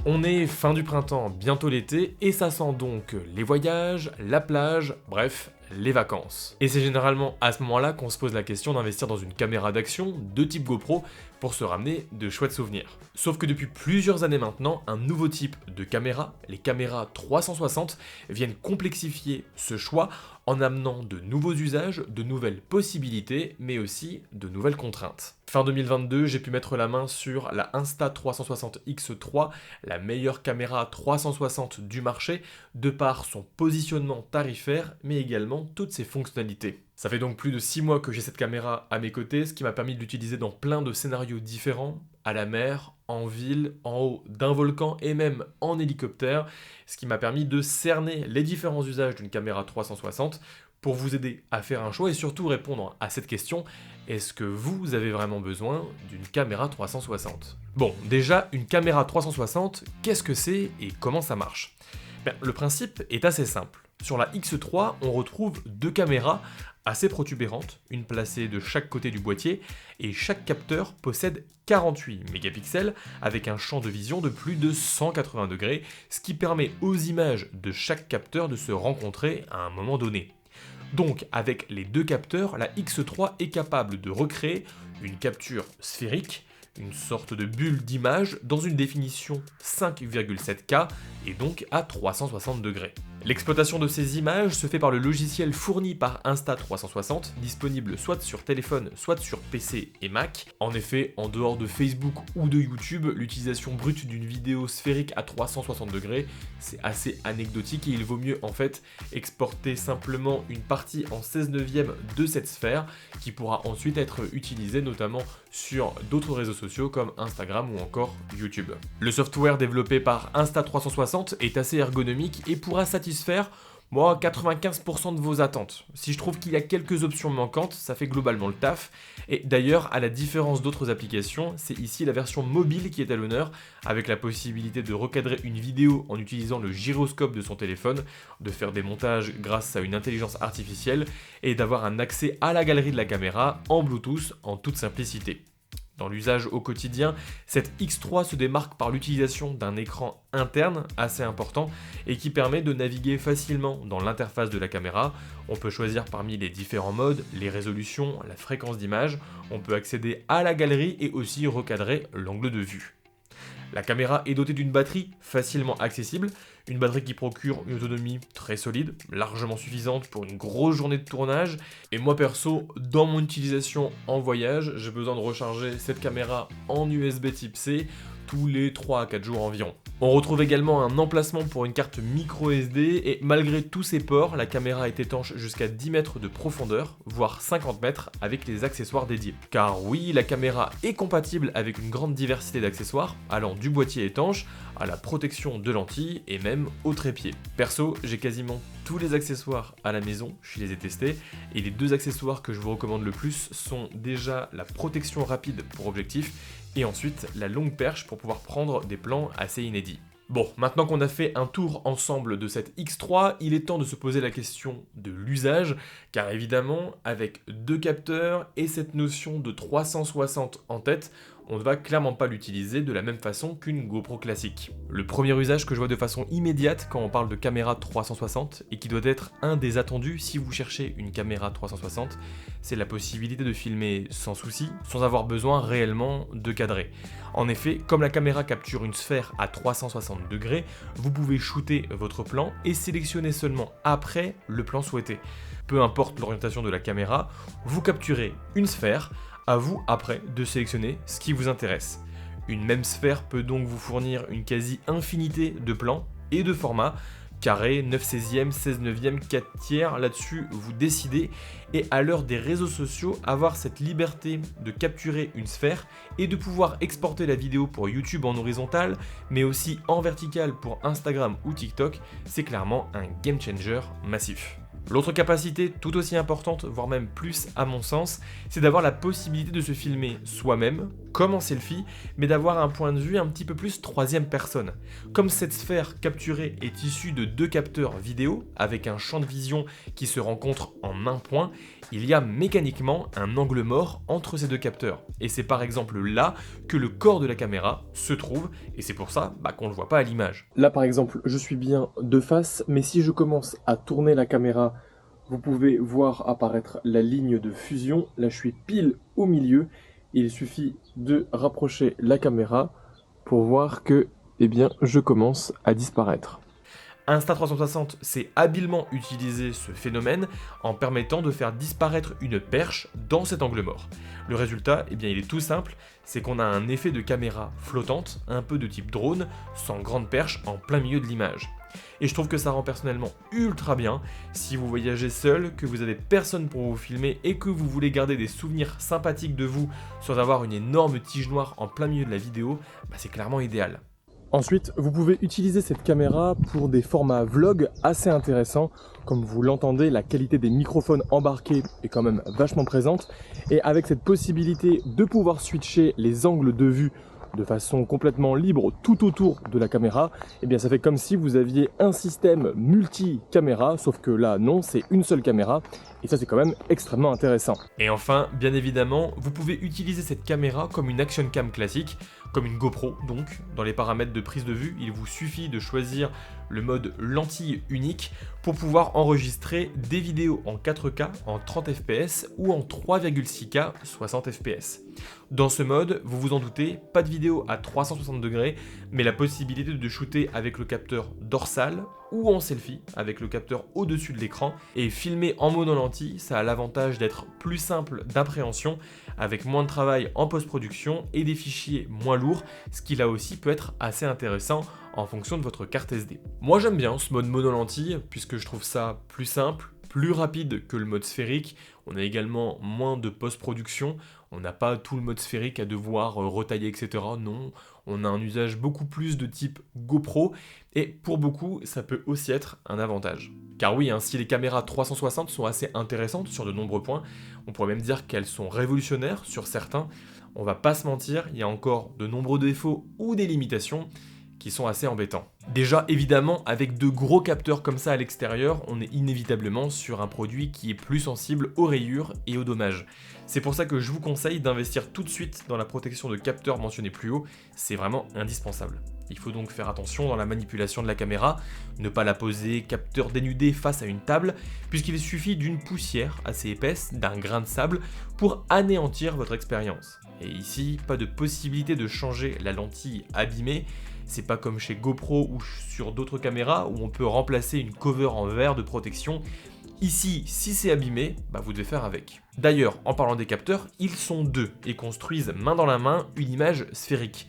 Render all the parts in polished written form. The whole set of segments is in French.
On est fin du printemps, bientôt l'été, et ça sent donc les voyages, la plage, bref, les vacances. Et c'est généralement à ce moment-là qu'on se pose la question d'investir dans une caméra d'action de type GoPro pour se ramener de chouettes souvenirs. Sauf que depuis plusieurs années maintenant, un nouveau type de caméra, les caméras 360, viennent complexifier ce choix en amenant de nouveaux usages, de nouvelles possibilités, mais aussi de nouvelles contraintes. Fin 2022, j'ai pu mettre la main sur la Insta360X3, la meilleure caméra 360 du marché, de par son positionnement tarifaire, mais également toutes ses fonctionnalités. Ça fait donc plus de 6 mois que j'ai cette caméra à mes côtés, ce qui m'a permis de l'utiliser dans plein de scénarios différents, à la mer, en ville, en haut d'un volcan et même en hélicoptère, ce qui m'a permis de cerner les différents usages d'une caméra 360 pour vous aider à faire un choix et surtout répondre à cette question: est-ce que vous avez vraiment besoin d'une caméra 360 ? Bon, déjà, une caméra 360, qu'est-ce que c'est et comment ça marche ? Le principe est assez simple. Sur la X3, on retrouve deux caméras assez protubérantes, une placée de chaque côté du boîtier, et chaque capteur possède 48 mégapixels avec un champ de vision de plus de 180 degrés, ce qui permet aux images de chaque capteur de se rencontrer à un moment donné. Donc avec les deux capteurs, la X3 est capable de recréer une capture sphérique, une sorte de bulle d'image dans une définition 5,7K et donc à 360 degrés. L'exploitation de ces images se fait par le logiciel fourni par Insta360, disponible soit sur téléphone, soit sur PC et Mac. En effet, en dehors de Facebook ou de YouTube, l'utilisation brute d'une vidéo sphérique à 360 degrés, c'est assez anecdotique et il vaut mieux en fait exporter simplement une partie en 16/9 de cette sphère qui pourra ensuite être utilisée notamment sur d'autres réseaux sociaux comme Instagram ou encore YouTube. Le software développé par Insta360 est assez ergonomique et pourra satisfaire 95% de vos attentes. Si je trouve qu'il y a quelques options manquantes, ça fait globalement le taf. Et d'ailleurs, à la différence d'autres applications, c'est ici la version mobile qui est à l'honneur, avec la possibilité de recadrer une vidéo en utilisant le gyroscope de son téléphone, de faire des montages grâce à une intelligence artificielle et d'avoir un accès à la galerie de la caméra en Bluetooth en toute simplicité. Dans l'usage au quotidien, cette X3 se démarque par l'utilisation d'un écran interne assez important et qui permet de naviguer facilement dans l'interface de la caméra. On peut choisir parmi les différents modes, les résolutions, la fréquence d'image, on peut accéder à la galerie et aussi recadrer l'angle de vue. La caméra est dotée d'une batterie facilement accessible, une batterie qui procure une autonomie très solide, largement suffisante pour une grosse journée de tournage. Et moi perso, dans mon utilisation en voyage, j'ai besoin de recharger cette caméra en USB type C tous les 3 à 4 jours environ. On retrouve également un emplacement pour une carte micro SD et malgré tous ces ports, la caméra est étanche jusqu'à 10 mètres de profondeur, voire 50 mètres avec les accessoires dédiés. Car oui, la caméra est compatible avec une grande diversité d'accessoires, allant du boîtier étanche à la protection de lentilles et même au trépied. Perso, j'ai quasiment tous les accessoires à la maison, je les ai testés, et les deux accessoires que je vous recommande le plus sont déjà la protection rapide pour objectif et ensuite la longue perche pour pouvoir prendre des plans assez inédits. Bon, maintenant qu'on a fait un tour ensemble de cette X3, il est temps de se poser la question de l'usage, car évidemment, avec deux capteurs et cette notion de 360 en tête, on ne va clairement pas l'utiliser de la même façon qu'une GoPro classique. Le premier usage que je vois de façon immédiate quand on parle de caméra 360, et qui doit être un des attendus si vous cherchez une caméra 360, c'est la possibilité de filmer sans souci, sans avoir besoin réellement de cadrer. En effet, comme la caméra capture une sphère à 360 degrés, vous pouvez shooter votre plan et sélectionner seulement après le plan souhaité. Peu importe l'orientation de la caméra, vous capturez une sphère, à vous après de sélectionner ce qui vous intéresse. Une même sphère peut donc vous fournir une quasi-infinité de plans et de formats, carré, 9/16e, 16/9e, 4/3, là-dessus vous décidez. Et à l'heure des réseaux sociaux, avoir cette liberté de capturer une sphère et de pouvoir exporter la vidéo pour YouTube en horizontal, mais aussi en vertical pour Instagram ou TikTok, c'est clairement un game changer massif. L'autre capacité tout aussi importante, voire même plus à mon sens, c'est d'avoir la possibilité de se filmer soi-même, comme en selfie, mais d'avoir un point de vue un petit peu plus troisième personne. Comme cette sphère capturée est issue de 2 capteurs vidéo, avec un champ de vision qui se rencontre en un point, il y a mécaniquement un angle mort entre ces 2 capteurs. Et c'est par exemple là que le corps de la caméra se trouve, et c'est pour ça qu'on ne le voit pas à l'image. Là par exemple, je suis bien de face, mais si je commence à tourner la caméra, vous pouvez voir apparaître la ligne de fusion. Là je suis pile au milieu, il suffit de rapprocher la caméra pour voir que je commence à disparaître. Insta360 sait habilement utiliser ce phénomène en permettant de faire disparaître une perche dans cet angle mort. Le résultat, il est tout simple, c'est qu'on a un effet de caméra flottante, un peu de type drone, sans grande perche en plein milieu de l'image. Et je trouve que ça rend personnellement ultra bien si vous voyagez seul, que vous avez personne pour vous filmer et que vous voulez garder des souvenirs sympathiques de vous sans avoir une énorme tige noire en plein milieu de la vidéo, c'est clairement idéal. Ensuite, vous pouvez utiliser cette caméra pour des formats vlog assez intéressants. Comme vous l'entendez, la qualité des microphones embarqués est quand même vachement présente. Et avec cette possibilité de pouvoir switcher les angles de vue de façon complètement libre tout autour de la caméra, ça fait comme si vous aviez un système multi-caméra, sauf que là non, c'est une seule caméra, et ça c'est quand même extrêmement intéressant. Et enfin, bien évidemment, vous pouvez utiliser cette caméra comme une action cam classique, comme une GoPro donc. Dans les paramètres de prise de vue, il vous suffit de choisir le mode lentille unique pour pouvoir enregistrer des vidéos en 4K en 30 fps ou en 3,6K 60 fps. Dans ce mode, vous vous en doutez, pas de vidéo à 360 degrés, mais la possibilité de shooter avec le capteur dorsal ou en selfie avec le capteur au-dessus de l'écran. Et filmer en monolentille, ça a l'avantage d'être plus simple d'appréhension, avec moins de travail en post-production et des fichiers moins lourds, ce qui là aussi peut être assez intéressant en fonction de votre carte SD. Moi j'aime bien ce mode monolentille puisque je trouve ça plus simple, plus rapide que le mode sphérique. On a également moins de post-production, on n'a pas tout le mode sphérique à devoir retailler, etc. Non, on a un usage beaucoup plus de type GoPro, et pour beaucoup, ça peut aussi être un avantage. Car oui, si les caméras 360 sont assez intéressantes sur de nombreux points, on pourrait même dire qu'elles sont révolutionnaires sur certains, on va pas se mentir, il y a encore de nombreux défauts ou des limitations qui sont assez embêtants. Déjà, évidemment, avec de gros capteurs comme ça à l'extérieur, on est inévitablement sur un produit qui est plus sensible aux rayures et aux dommages. C'est pour ça que je vous conseille d'investir tout de suite dans la protection de capteurs mentionnée plus haut, c'est vraiment indispensable. Il faut donc faire attention dans la manipulation de la caméra, ne pas la poser capteur dénudé face à une table, puisqu'il suffit d'une poussière assez épaisse, d'un grain de sable, pour anéantir votre expérience. Et ici, pas de possibilité de changer la lentille abîmée. C'est pas comme chez GoPro ou sur d'autres caméras où on peut remplacer une cover en verre de protection. Ici, si c'est abîmé, vous devez faire avec. D'ailleurs, en parlant des capteurs, ils sont 2 et construisent main dans la main une image sphérique.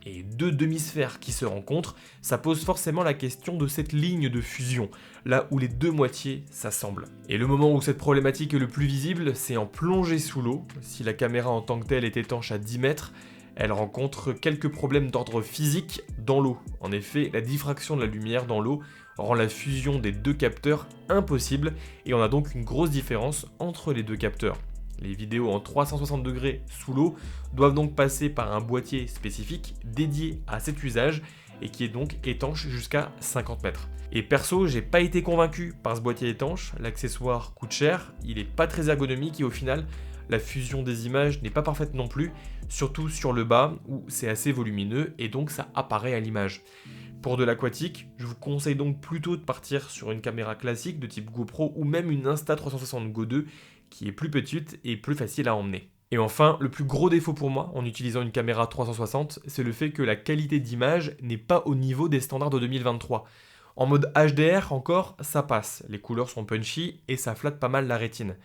Et 2 demi-sphères qui se rencontrent, ça pose forcément la question de cette ligne de fusion, là où les 2 moitiés s'assemblent. Et le moment où cette problématique est le plus visible, c'est en plongée sous l'eau. Si la caméra en tant que telle est étanche à 10 mètres, elle rencontre quelques problèmes d'ordre physique dans l'eau. En effet, la diffraction de la lumière dans l'eau rend la fusion des 2 capteurs impossible, et on a donc une grosse différence entre les 2 capteurs. Les vidéos en 360 degrés sous l'eau doivent donc passer par un boîtier spécifique dédié à cet usage et qui est donc étanche jusqu'à 50 mètres. Et perso, j'ai pas été convaincu par ce boîtier étanche, l'accessoire coûte cher, il est pas très ergonomique et au final, la fusion des images n'est pas parfaite non plus, surtout sur le bas où c'est assez volumineux et donc ça apparaît à l'image. Pour de l'aquatique, je vous conseille donc plutôt de partir sur une caméra classique de type GoPro ou même une Insta360 Go 2 qui est plus petite et plus facile à emmener. Et enfin, le plus gros défaut pour moi en utilisant une caméra 360, c'est le fait que la qualité d'image n'est pas au niveau des standards de 2023. En mode HDR encore, ça passe, les couleurs sont punchy et ça flatte pas mal la rétine.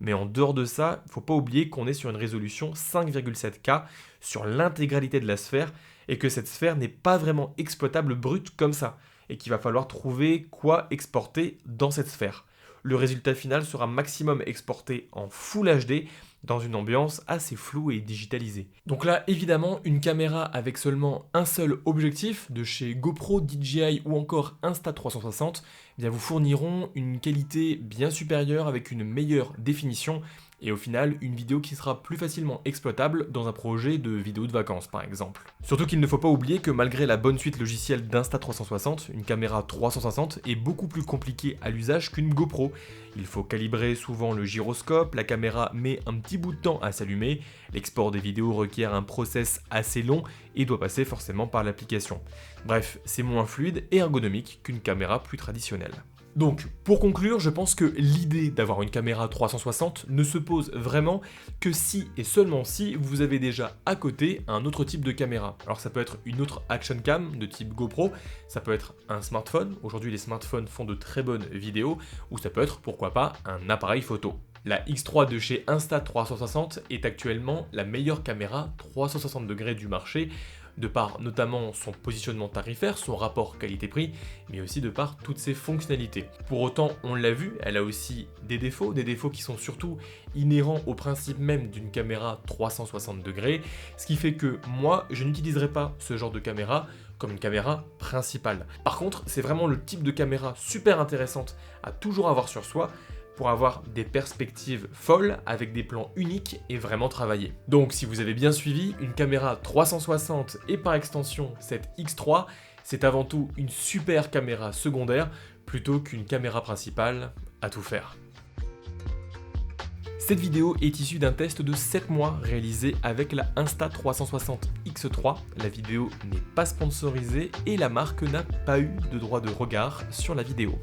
Mais en dehors de ça, faut pas oublier qu'on est sur une résolution 5,7K sur l'intégralité de la sphère et que cette sphère n'est pas vraiment exploitable brute comme ça et qu'il va falloir trouver quoi exporter dans cette sphère. Le résultat final sera maximum exporté en Full HD dans une ambiance assez floue et digitalisée. Donc là, évidemment, une caméra avec seulement un seul objectif, de chez GoPro, DJI ou encore Insta360, eh bien vous fourniront une qualité bien supérieure avec une meilleure définition et au final une vidéo qui sera plus facilement exploitable dans un projet de vidéo de vacances par exemple. Surtout qu'il ne faut pas oublier que malgré la bonne suite logicielle d'Insta360, une caméra 360 est beaucoup plus compliquée à l'usage qu'une GoPro. Il faut calibrer souvent le gyroscope, la caméra met un petit bout de temps à s'allumer, l'export des vidéos requiert un process assez long et doit passer forcément par l'application. Bref, c'est moins fluide et ergonomique qu'une caméra plus traditionnelle. Donc, pour conclure, je pense que l'idée d'avoir une caméra 360 ne se pose vraiment que si et seulement si vous avez déjà à côté un autre type de caméra. Alors ça peut être une autre action cam de type GoPro, ça peut être un smartphone, aujourd'hui les smartphones font de très bonnes vidéos, ou ça peut être, pourquoi pas, un appareil photo. La X3 de chez Insta360 est actuellement la meilleure caméra 360 degrés du marché, de par notamment son positionnement tarifaire, son rapport qualité-prix, mais aussi de par toutes ses fonctionnalités. Pour autant, on l'a vu, elle a aussi des défauts qui sont surtout inhérents au principe même d'une caméra 360 degrés, ce qui fait que moi, je n'utiliserai pas ce genre de caméra comme une caméra principale. Par contre, c'est vraiment le type de caméra super intéressante à toujours avoir sur soi, pour avoir des perspectives folles avec des plans uniques et vraiment travaillés. Donc si vous avez bien suivi, une caméra 360 et par extension cette X3, c'est avant tout une super caméra secondaire plutôt qu'une caméra principale à tout faire. Cette vidéo est issue d'un test de 7 mois réalisé avec la Insta360 X3. La vidéo n'est pas sponsorisée et la marque n'a pas eu de droit de regard sur la vidéo.